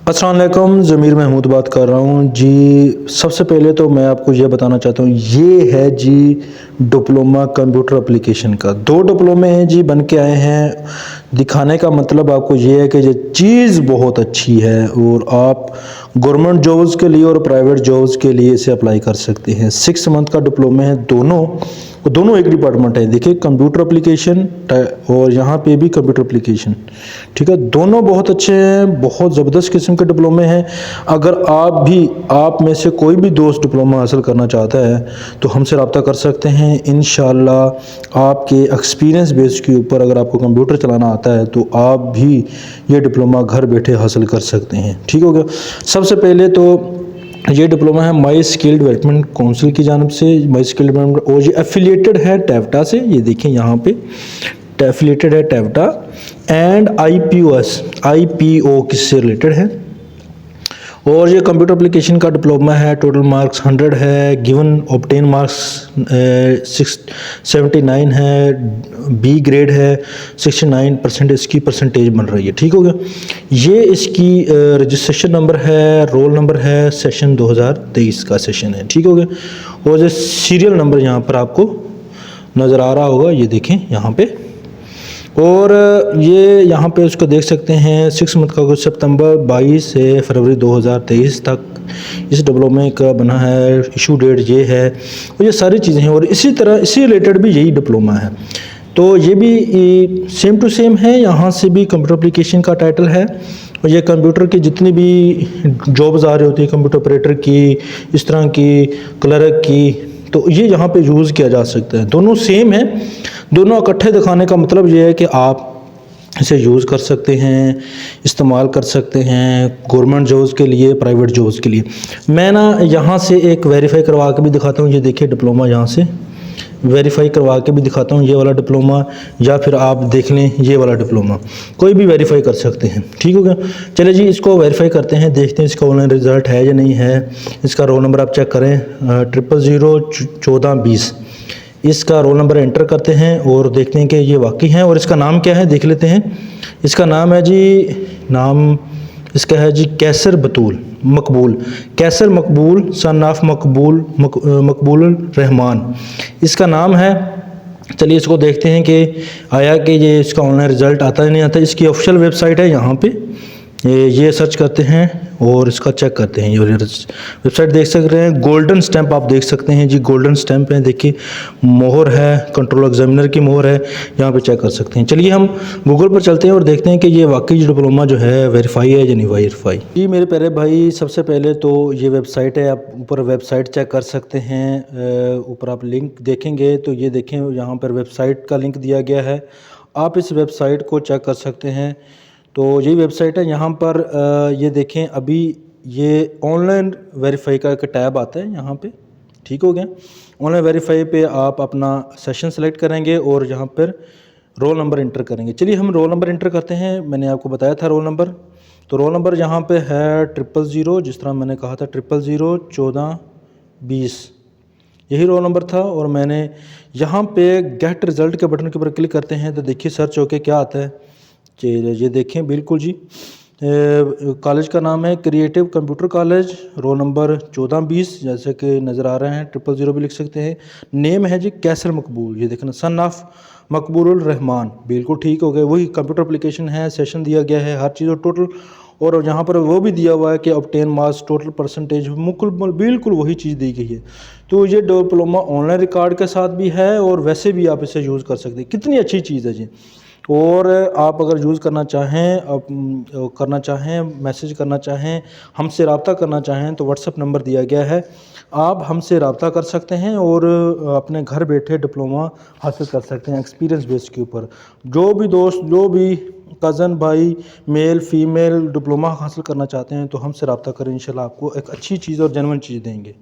अस्सलाम वालेकुम, ज़मीर महमूद बात कर रहा हूँ जी। सबसे पहले तो मैं आपको ये बताना चाहता हूँ, ये है जी डिप्लोमा कंप्यूटर एप्लीकेशन का। 2 डिप्लोमे हैं जी, बन के आए हैं। दिखाने का मतलब आपको ये है कि ये चीज़ बहुत अच्छी है और आप गवर्नमेंट जॉब्स के लिए और प्राइवेट जॉब्स के लिए इसे अप्लाई कर सकते हैं। 6 मंथ का डिप्लोमा है, दोनों एक डिपार्टमेंट है। देखिए, कंप्यूटर एप्लीकेशन और यहाँ पे भी कंप्यूटर एप्लीकेशन, ठीक है। दोनों बहुत अच्छे हैं, बहुत ज़बरदस्त किस्म के डिप्लोमे हैं। अगर आप में से कोई भी दोस्त डिप्लोमा हासिल करना चाहता है तो हमसे रब्ता कर सकते हैं। इंशाल्लाह आपके एक्सपीरियंस बेस के ऊपर अगर आपको कंप्यूटर चलाना आता है तो आप भी ये डिप्लोमा घर बैठे हासिल कर सकते हैं, ठीक हो गया। सबसे पहले तो ये डिप्लोमा है माई स्किल डेवलपमेंट काउंसिल की जानब से। माई स्किल डेवलपमेंट और ये एफिलिएटेड है टैफटा से। ये देखें यहाँ पे एफिलिएटेड है टैफटा एंड IPO किससे रिलेटेड है। और ये कंप्यूटर एप्लीकेशन का डिप्लोमा है। टोटल मार्क्स 100 है, गिवन ऑब्टेन मार्क्स 679 है, बी ग्रेड है, 69% इसकी परसेंटेज बन रही है, ठीक हो गया। ये इसकी रजिस्ट्रेशन नंबर है, रोल नंबर है, सेशन 2023 का सेशन है, ठीक हो गया। और ये सीरियल नंबर यहाँ पर आपको नज़र आ रहा होगा, ये देखें यहाँ पे। और ये यहाँ पे उसको देख सकते हैं 6 मंथ का सितंबर 22 से फरवरी 2023 तक इस डिप्लोमे का बना है। इशू डेट ये है और ये सारी चीज़ें हैं। और इसी तरह इसी रिलेटेड भी यही डिप्लोमा है, तो ये भी सेम टू सेम है। यहाँ से भी कंप्यूटर एप्लीकेशन का टाइटल है और ये कंप्यूटर की जितनी भी जॉब्स आ रही होती है, कंप्यूटर ऑपरेटर की, इस तरह की, क्लर्क की, तो ये यहाँ पे यूज़ किया जा सकता है। दोनों सेम है। दोनों इकट्ठे दिखाने का मतलब ये है कि आप इसे यूज़ कर सकते हैं, इस्तेमाल कर सकते हैं गवर्नमेंट जॉब्स के लिए, प्राइवेट जॉब्स के लिए। मैं ना यहाँ से एक वेरीफाई करवा के भी दिखाता हूँ। ये देखिए डिप्लोमा, यहाँ से वेरीफाई करवा के भी दिखाता हूँ, ये वाला डिप्लोमा, या फिर आप देख लें ये वाला डिप्लोमा, कोई भी वेरीफाई कर सकते हैं, ठीक हो गया। चलिए जी, इसको वेरीफाई करते हैं, देखते हैं इसका ऑनलाइन रिज़ल्ट है या नहीं है। इसका रोल नंबर आप चेक करें, 0001420। इसका रोल नंबर एंटर करते हैं और देखते हैं कि ये वाकई है। और इसका नाम क्या है देख लेते हैं। इसका नाम है जी, नाम इसका है जी कैसर मकबूल, कैसर मकबूल सन ऑफ मकबूल रहमान इसका नाम है। चलिए इसको देखते हैं कि आया कि ये इसका ऑनलाइन रिज़ल्ट आता है नहीं आता। इसकी ऑफिशियल वेबसाइट है, यहाँ पे ये सर्च करते हैं और इसका चेक करते हैं। ये वेबसाइट देख सक रहे हैं, गोल्डन स्टैंप आप देख सकते हैं जी, गोल्डन स्टैंप है, देखिए मोहर है, कंट्रोल एग्जामिनर की मोहर है, यहाँ पे चेक कर सकते हैं। चलिए हम गूगल पर चलते हैं और देखते हैं कि ये वाकई डिप्लोमा जो है वेरीफाई है या नहीं वेरीफाई। जी मेरे प्यारे भाई, सबसे पहले तो ये वेबसाइट है, आप ऊपर वेबसाइट चेक कर सकते हैं। ऊपर आप लिंक देखेंगे तो ये देखें, यहाँ पर वेबसाइट का लिंक दिया गया है, आप इस वेबसाइट को चेक कर सकते हैं। तो यही वेबसाइट है। यहाँ पर ये देखें, अभी ये ऑनलाइन वेरीफाई का एक टैब आता है यहाँ पे, ठीक हो गया। ऑनलाइन वेरीफाई पे आप अपना सेशन सेलेक्ट करेंगे और यहाँ पर रोल नंबर इंटर करेंगे। चलिए हम रोल नंबर इंटर करते हैं। मैंने आपको बताया था रोल नंबर, तो रोल नंबर यहाँ पे है 000, जिस तरह मैंने कहा था 0001420, यही रोल नंबर था। और मैंने यहाँ पे गेट रिज़ल्ट के बटन के ऊपर क्लिक करते हैं तो देखिए सर्च होके क्या आता है। ये देखें, बिल्कुल जी, कॉलेज का नाम है creative computer college, roll number 1420 जैसे कि नज़र आ रहे हैं, 000 भी लिख सकते हैं। नेम है जी कैसर मकबूल, ये देखना, सन ऑफ मकबूल रहमान, बिल्कुल ठीक हो गए। वही कंप्यूटर एप्लीकेशन है, सेशन दिया गया है, हर चीज़ और टोटल। और यहाँ पर वो भी दिया हुआ है कि ऑब्टेन मार्क्स, टोटल परसेंटेज, बिल्कुल वही चीज़ दी गई है। तो ये डिप्लोमा ऑनलाइन रिकॉर्ड के साथ भी है और वैसे भी आप इसे यूज़ कर सकते हैं। कितनी अच्छी चीज़ है जी। और आप अगर यूज़ करना चाहें, मैसेज करना चाहें, हमसे रब्ता करना चाहें तो व्हाट्सएप नंबर दिया गया है, आप हमसे रब्ता कर सकते हैं और अपने घर बैठे डिप्लोमा हासिल कर सकते हैं एक्सपीरियंस बेस के ऊपर। जो भी दोस्त, जो भी कज़न भाई, मेल फीमेल डिप्लोमा हासिल करना चाहते हैं तो हमसे रब्ता करें, इंशाल्लाह आपको एक अच्छी चीज़ और जेन्युइन चीज़ देंगे।